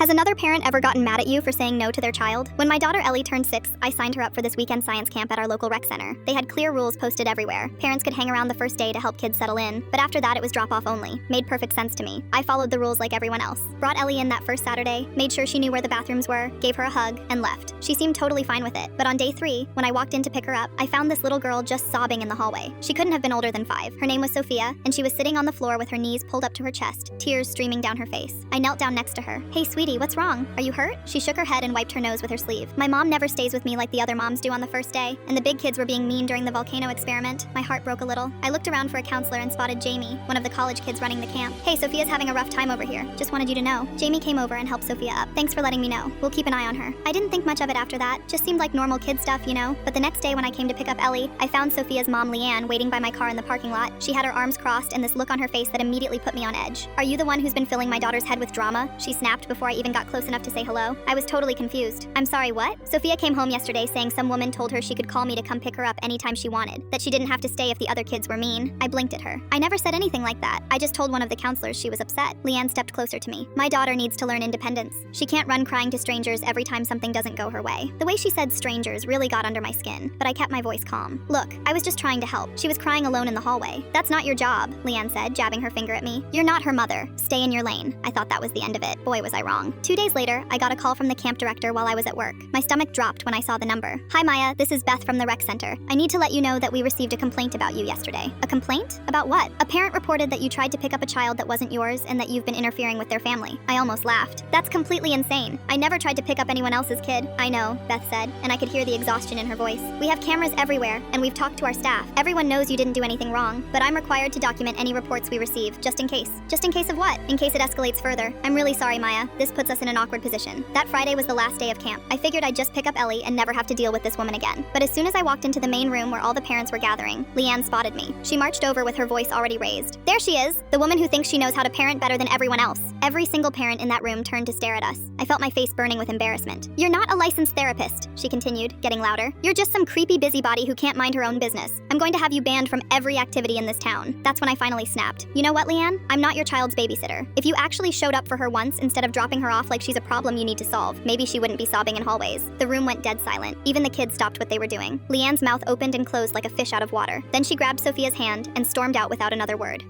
Has another parent ever gotten mad at you for saying no to their child? When my daughter Ellie turned 6, I signed her up for this weekend science camp at our local rec center. They had clear rules posted everywhere. Parents could hang around the first day to help kids settle in, but after that it was drop-off only. Made perfect sense to me. I followed the rules like everyone else. Brought Ellie in that first Saturday, made sure she knew where the bathrooms were, gave her a hug, and left. She seemed totally fine with it. But on day 3, when I walked in to pick her up, I found this little girl just sobbing in the hallway. She couldn't have been older than 5. Her name was Sophia, and she was sitting on the floor with her knees pulled up to her chest, tears streaming down her face. I knelt down next to her. "Hey, sweetie, what's wrong? Are you hurt?" She shook her head and wiped her nose with her sleeve. My mom never stays with me like the other moms do on the first day, and the big kids were being mean during the volcano experiment. My heart broke a little. I looked around for a counselor and spotted Jamie, one of the college kids running the camp. "Hey, Sophia's having a rough time over here. Just wanted you to know." Jamie came over and helped Sophia up. "Thanks for letting me know. We'll keep an eye on her." I didn't think much of it after that. Just seemed like normal kid stuff, you know? But the next day when I came to pick up Ellie, I found Sophia's mom, Leanne, waiting by my car in the parking lot. She had her arms crossed and this look on her face that immediately put me on edge. "Are you the one who's been filling my daughter's head with drama?" She snapped before I even got close enough to say hello. I was totally confused. "I'm sorry, what?" Sophia came home yesterday saying some woman told her she could call me to come pick her up anytime she wanted, that she didn't have to stay if the other kids were mean. I blinked at her. I never said anything like that. I just told one of the counselors she was upset. Leanne stepped closer to me. "My daughter needs to learn independence. She can't run crying to strangers every time something doesn't go her way." The way she said strangers really got under my skin, but I kept my voice calm. "Look, I was just trying to help. She was crying alone in the hallway." "That's not your job," Leanne said, jabbing her finger at me. "You're not her mother. Stay in your lane." I thought that was the end of it. Boy, was I wrong. 2 days later, I got a call from the camp director while I was at work. My stomach dropped when I saw the number. "Hi, Maya. This is Beth from the rec center. I need to let you know that we received a complaint about you yesterday." "A complaint? About what?" "A parent reported that you tried to pick up a child that wasn't yours and that you've been interfering with their family." I almost laughed. "That's completely insane. I never tried to pick up anyone else's kid." "I know," Beth said, and I could hear the exhaustion in her voice. "We have cameras everywhere, and we've talked to our staff. Everyone knows you didn't do anything wrong, but I'm required to document any reports we receive, just in case." "Just in case of what?" "In case it escalates further. I'm really sorry, Maya. This puts us in an awkward position." That Friday was the last day of camp. I figured I'd just pick up Ellie and never have to deal with this woman again. But as soon as I walked into the main room where all the parents were gathering, Leanne spotted me. She marched over with her voice already raised. "There she is, the woman who thinks she knows how to parent better than everyone else." Every single parent in that room turned to stare at us. I felt my face burning with embarrassment. "You're not a licensed therapist," she continued, getting louder. "You're just some creepy busybody who can't mind her own business. I'm going to have you banned from every activity in this town." That's when I finally snapped. "You know what, Leanne? I'm not your child's babysitter. If you actually showed up for her once instead of dropping her off like she's a problem you need to solve, maybe she wouldn't be sobbing in hallways." The room went dead silent. Even the kids stopped what they were doing. Leanne's mouth opened and closed like a fish out of water. Then she grabbed Sophia's hand and stormed out without another word.